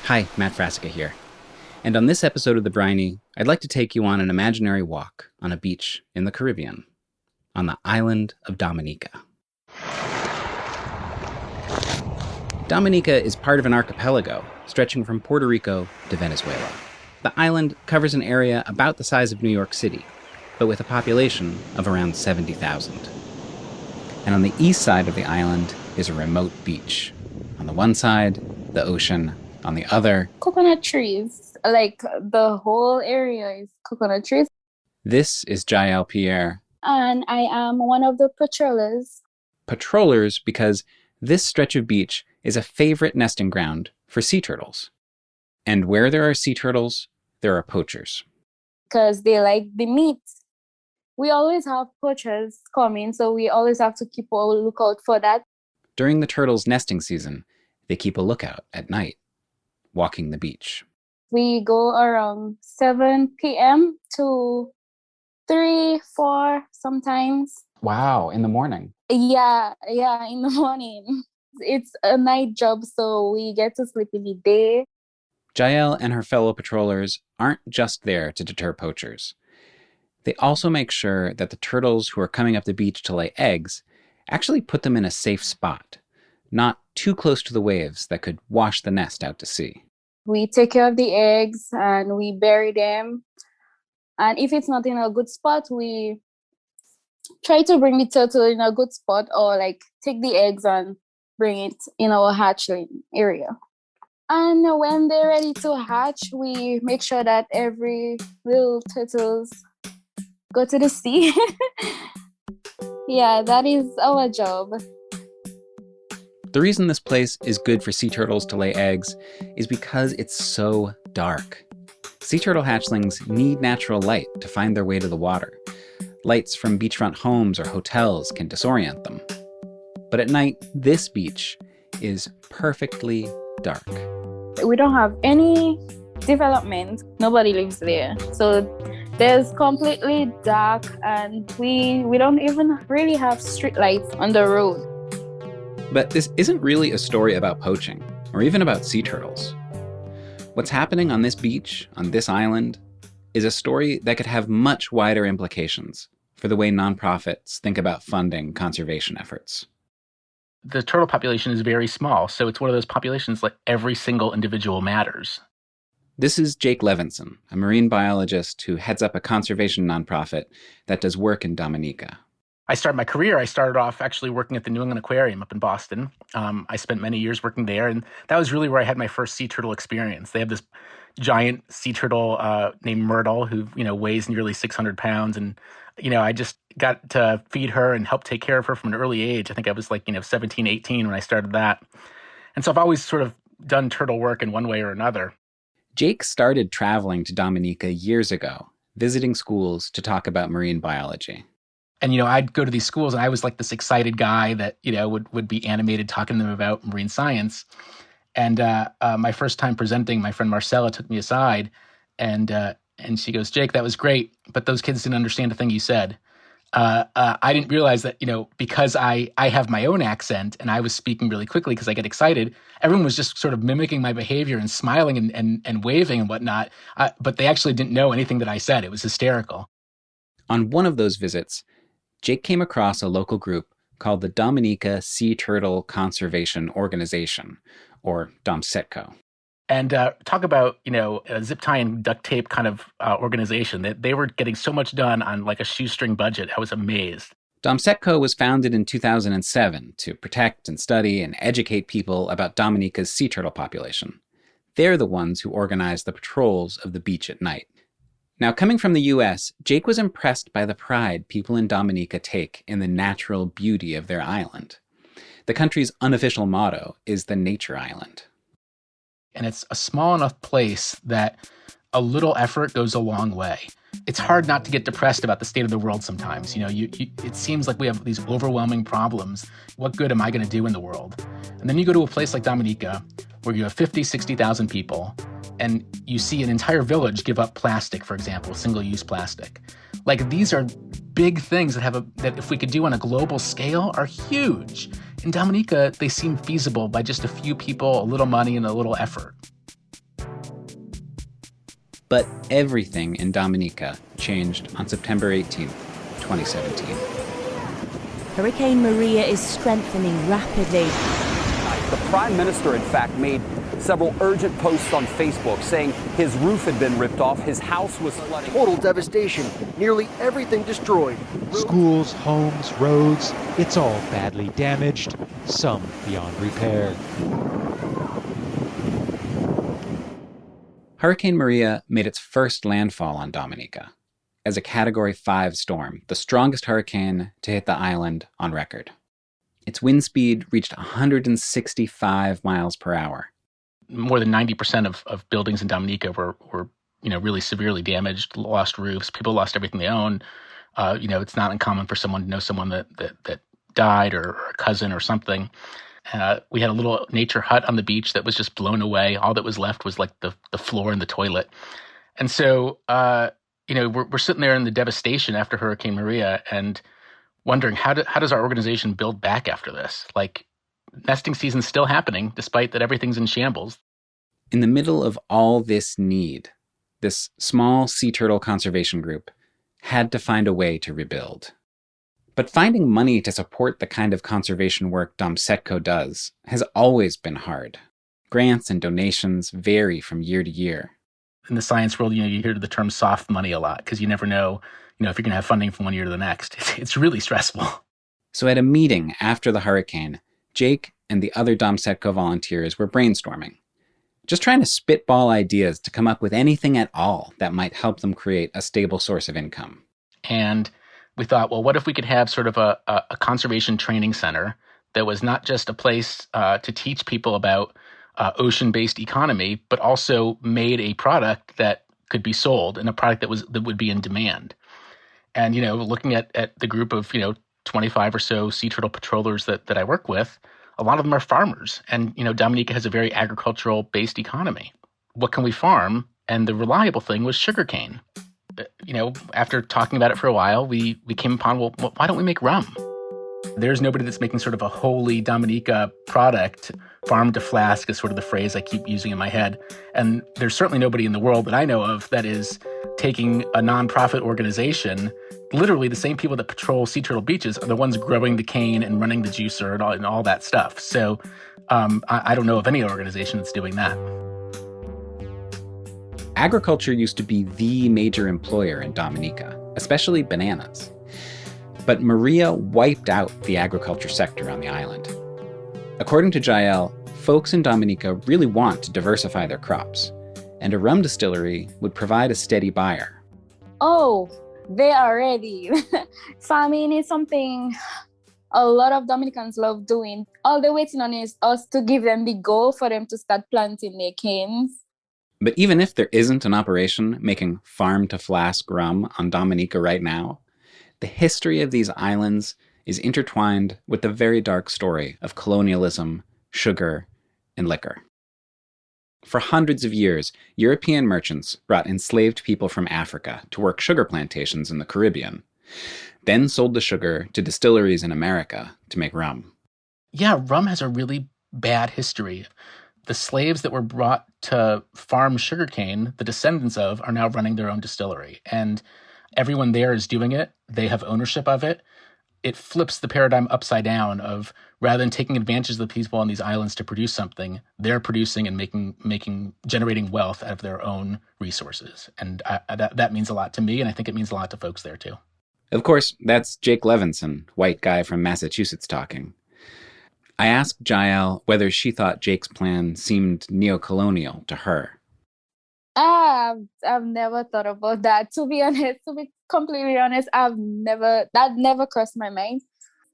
Hi, Matt Frasica here. And on this episode of The Briny, I'd like to take you on an imaginary walk on a beach in the Caribbean, on the island of Dominica. Dominica is part of an archipelago stretching from Puerto Rico to Venezuela. The island covers an area about the size of New York City, but with a population of around 70,000. And on the east side of the island is a remote beach. On the one side, the ocean. On the other, coconut trees. Like the whole area is coconut trees. This is Jael Pierre. And I am one of the patrollers. Patrollers because this stretch of beach is a favorite nesting ground for sea turtles. And where there are sea turtles, there are poachers. Because they like the meat. We always have poachers coming, so we always have to keep a lookout for that. During the turtles' nesting season, they keep a lookout at night, walking the beach. We go around 7 p.m. to 3, 4 sometimes. Wow, in the morning. Yeah, in the morning. It's a night job, so we get to sleep in the day. Jael and her fellow patrollers aren't just there to deter poachers. They also make sure that the turtles who are coming up the beach to lay eggs actually put them in a safe spot, not too close to the waves that could wash the nest out to sea. We take care of the eggs and we bury them. And if it's not in a good spot, we try to bring the turtle in a good spot, or like take the eggs and bring it in our hatchling area. And when they're ready to hatch, we make sure that every little turtles go to the sea. Yeah, that is our job. The reason this place is good for sea turtles to lay eggs is because it's so dark. Sea turtle hatchlings need natural light to find their way to the water. Lights from beachfront homes or hotels can disorient them. But at night, this beach is perfectly dark. We don't have any development. Nobody lives there. So there's completely dark, and we don't even really have street lights on the road. But this isn't really a story about poaching, or even about sea turtles. What's happening on this beach, on this island, is a story that could have much wider implications for the way nonprofits think about funding conservation efforts. The turtle population is very small, so it's one of those populations like every single individual matters. This is Jake Levenson, a marine biologist who heads up a conservation nonprofit that does work in Dominica. I started off actually working at the New England Aquarium up in Boston. I spent many years working there, and that was really where I had my first sea turtle experience. They have this giant sea turtle named Myrtle who, weighs nearly 600 pounds. And, I just got to feed her and help take care of her from an early age. I think I was 17, 18 when I started that. And so I've always sort of done turtle work in one way or another. Jake started traveling to Dominica years ago, visiting schools to talk about marine biology. And, I'd go to these schools and I was like this excited guy that, would be animated talking to them about marine science. And my first time presenting, my friend Marcella took me aside and she goes, "Jake, that was great, but those kids didn't understand a thing you said." I didn't realize that, because I have my own accent and I was speaking really quickly because I get excited, everyone was just sort of mimicking my behavior and smiling and waving and whatnot. But they actually didn't know anything that I said. It was hysterical. On one of those visits, Jake came across a local group called the Dominica Sea Turtle Conservation Organization, or DomSeTCO. And talk about, a zip tie and duct tape kind of organization. They were getting so much done on like a shoestring budget. I was amazed. DomSeTCO was founded in 2007 to protect and study and educate people about Dominica's sea turtle population. They're the ones who organize the patrols of the beach at night. Now, coming from the US, Jake was impressed by the pride people in Dominica take in the natural beauty of their island. The country's unofficial motto is the Nature Island. And it's a small enough place that a little effort goes a long way. It's hard not to get depressed about the state of the world sometimes. It seems like we have these overwhelming problems. What good am I going to do in the world? And then you go to a place like Dominica, where you have 50, 60,000 people, and you see an entire village give up plastic, for example, single-use plastic. Like, these are big things that if we could do on a global scale are huge. In Dominica, they seem feasible by just a few people, a little money, and a little effort. But everything in Dominica changed on September 18th, 2017. Hurricane Maria is strengthening rapidly. The Prime Minister, in fact, made several urgent posts on Facebook saying his roof had been ripped off, his house was flooding. Total devastation, nearly everything destroyed. Schools, homes, roads, it's all badly damaged, some beyond repair. Hurricane Maria made its first landfall on Dominica as a Category 5 storm, the strongest hurricane to hit the island on record. Its wind speed reached 165 miles per hour. More than 90% of buildings in Dominica were really severely damaged, lost roofs. People lost everything they own. It's not uncommon for someone to know someone that died, or a cousin or something. We had a little nature hut on the beach that was just blown away. All that was left was like the floor and the toilet. And so, we're sitting there in the devastation after Hurricane Maria and wondering how does our organization build back after this? Like, nesting season's still happening despite that everything's in shambles. In the middle of all this need, this small sea turtle conservation group had to find a way to rebuild. But finding money to support the kind of conservation work DomSeTCO does has always been hard. Grants and donations vary from year to year. In the science world, you hear the term soft money a lot because you never know, if you're going to have funding from one year to the next. It's really stressful. So at a meeting after the hurricane, Jake and the other DomSeTCO volunteers were brainstorming, just trying to spitball ideas to come up with anything at all that might help them create a stable source of income. And we thought, well, what if we could have sort of a conservation training center that was not just a place to teach people about ocean-based economy, but also made a product that could be sold, and a product that would be in demand. And, looking at the group of, 25 or so sea turtle patrollers that I work with, a lot of them are farmers. And, Dominica has a very agricultural-based economy. What can we farm? And the reliable thing was sugarcane. After talking about it for a while, we came upon, well, why don't we make rum? There's nobody that's making sort of a wholly Dominica product. Farm to flask is sort of the phrase I keep using in my head. And there's certainly nobody in the world that I know of that is taking a nonprofit organization. Literally the same people that patrol sea turtle beaches are the ones growing the cane and running the juicer and all that stuff. So I don't know of any organization that's doing that. Agriculture used to be the major employer in Dominica, especially bananas. But Maria wiped out the agriculture sector on the island. According to Jael, folks in Dominica really want to diversify their crops, and a rum distillery would provide a steady buyer. Oh, they are ready. Farming is something a lot of Dominicans love doing. All they're waiting on is us to give them the go for them to start planting their canes. But even if there isn't an operation making farm-to-flask rum on Dominica right now, the history of these islands is intertwined with the very dark story of colonialism, sugar, and liquor. For hundreds of years, European merchants brought enslaved people from Africa to work sugar plantations in the Caribbean, then sold the sugar to distilleries in America to make rum. Yeah, rum has a really bad history. The slaves that were brought to farm sugarcane, the descendants of, are now running their own distillery. And everyone there is doing it. They have ownership of it. It flips the paradigm upside down of, rather than taking advantage of the people on these islands to produce something, they're producing and generating wealth out of their own resources. And that means a lot to me, and I think it means a lot to folks there too. Of course, that's Jake Levenson, white guy from Massachusetts talking. I asked Jael whether she thought Jake's plan seemed neocolonial to her. I've never thought about that. To be completely honest, that never crossed my mind.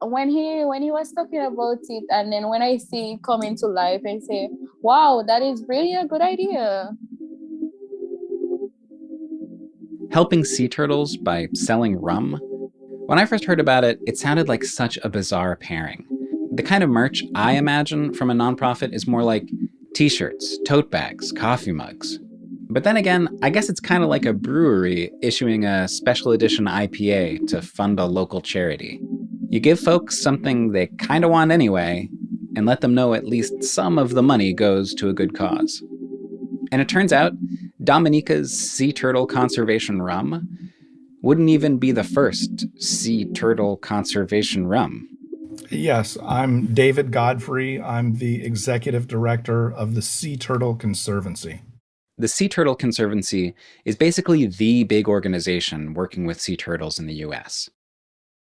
When he was talking about it, and then when I see it come into life, I say, wow, that is really a good idea. helping sea turtles by selling rum. When I first heard about it, it sounded like such a bizarre pairing. The kind of merch I imagine from a nonprofit is more like t-shirts, tote bags, coffee mugs. But then again, I guess it's kind of like a brewery issuing a special edition IPA to fund a local charity. You give folks something they kind of want anyway, and let them know at least some of the money goes to a good cause. And it turns out, Dominica's sea turtle conservation rum wouldn't even be the first sea turtle conservation rum. Yes, I'm David Godfrey. I'm the executive director of the Sea Turtle Conservancy. The Sea Turtle Conservancy is basically the big organization working with sea turtles in the US.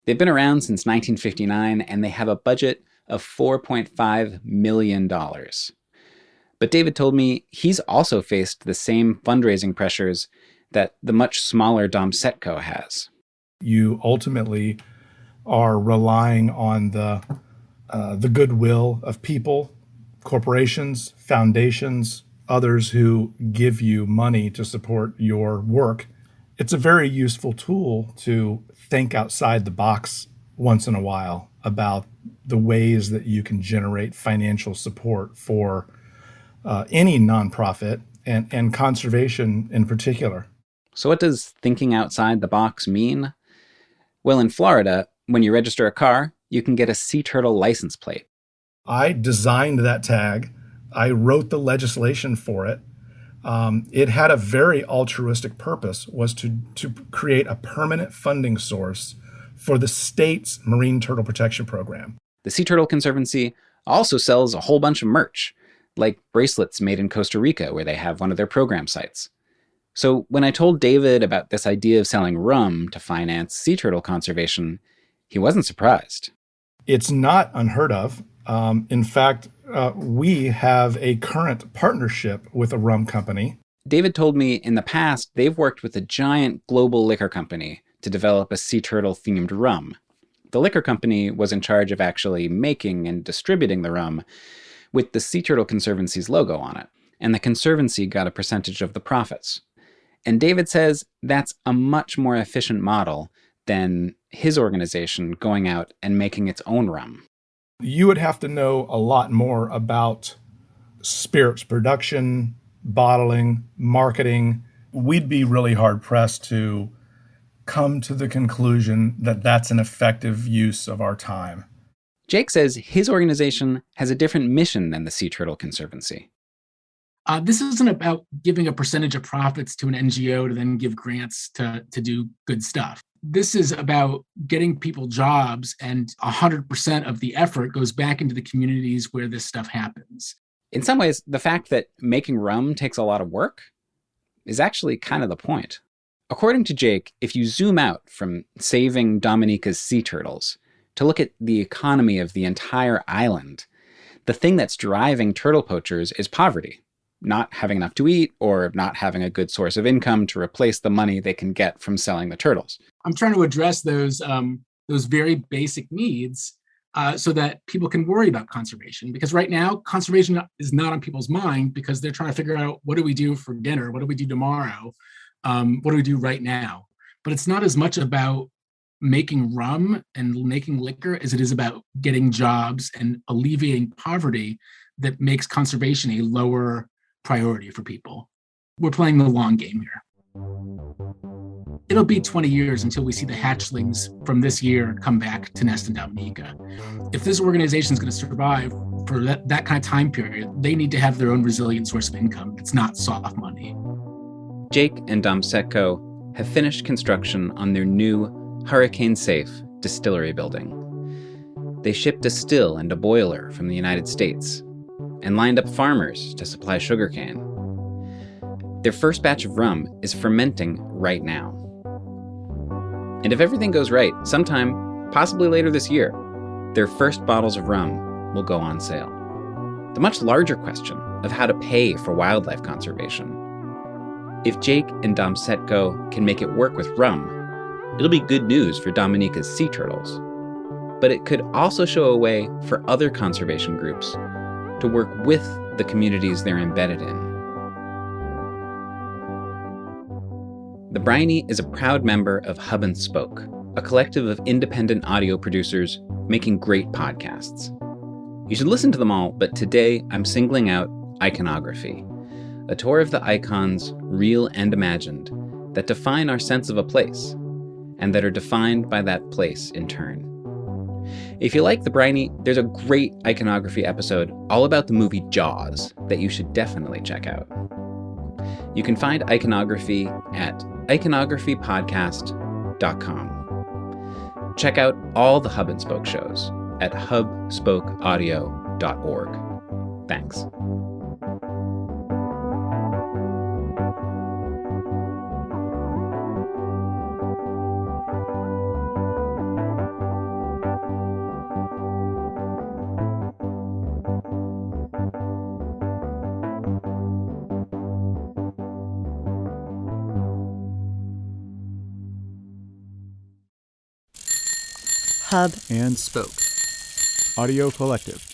They've been around since 1959, and they have a budget of $4.5 million. But David told me he's also faced the same fundraising pressures that the much smaller DomSeTCO has. You ultimately are relying on the goodwill of people, corporations, foundations, others who give you money to support your work. It's a very useful tool to think outside the box once in a while about the ways that you can generate financial support for any nonprofit and conservation in particular. So what does thinking outside the box mean? Well, in Florida, when you register a car, you can get a sea turtle license plate. I designed that tag. I wrote the legislation for it. It had a very altruistic purpose, was to create a permanent funding source for the state's marine turtle protection program. The Sea Turtle Conservancy also sells a whole bunch of merch, like bracelets made in Costa Rica, where they have one of their program sites. So when I told David about this idea of selling rum to finance sea turtle conservation, he wasn't surprised. It's not unheard of. In fact, we have a current partnership with a rum company. David told me in the past they've worked with a giant global liquor company to develop a sea turtle-themed rum. The liquor company was in charge of actually making and distributing the rum with the Sea Turtle Conservancy's logo on it, and the Conservancy got a percentage of the profits. And David says that's a much more efficient model than his organization going out and making its own rum. You would have to know a lot more about spirits production, bottling, marketing. We'd be really hard-pressed to come to the conclusion that that's an effective use of our time. Jake says his organization has a different mission than the Sea Turtle Conservancy. This isn't about giving a percentage of profits to an NGO to then give grants to do good stuff. This is about getting people jobs, and 100% of the effort goes back into the communities where this stuff happens. In some ways, the fact that making rum takes a lot of work is actually kind of the point. According to Jake, if you zoom out from saving Dominica's sea turtles to look at the economy of the entire island, the thing that's driving turtle poachers is poverty. Not having enough to eat or not having a good source of income to replace the money they can get from selling the turtles. I'm trying to address those very basic needs so that people can worry about conservation. Because right now, conservation is not on people's mind because they're trying to figure out, what do we do for dinner? What do we do tomorrow? What do we do right now? But it's not as much about making rum and making liquor as it is about getting jobs and alleviating poverty that makes conservation a lower priority for people. We're playing the long game here. It'll be 20 years until we see the hatchlings from this year come back to nest in Dominica. If this organization is going to survive for that kind of time period, they need to have their own resilient source of income. It's not soft money. Jake and DomSeTCO have finished construction on their new hurricane-safe distillery building. They shipped a still and a boiler from the United States and lined up farmers to supply sugarcane. Their first batch of rum is fermenting right now. And if everything goes right, sometime, possibly later this year, their first bottles of rum will go on sale. The much larger question of how to pay for wildlife conservation. If Jake and DomSeTCO can make it work with rum, it'll be good news for Dominica's sea turtles. But it could also show a way for other conservation groups to work with the communities they're embedded in. The Briny is a proud member of Hub and Spoke, a collective of independent audio producers making great podcasts. You should listen to them all, but today I'm singling out Iconography, a tour of the icons, real and imagined, that define our sense of a place, and that are defined by that place in turn. If you like The Briny, there's a great iconography episode all about the movie Jaws that you should definitely check out. You can find iconography at iconographypodcast.com. Check out all the Hub and Spoke shows at hubspokeaudio.org. Thanks. Hub and Spoke Audio Collective.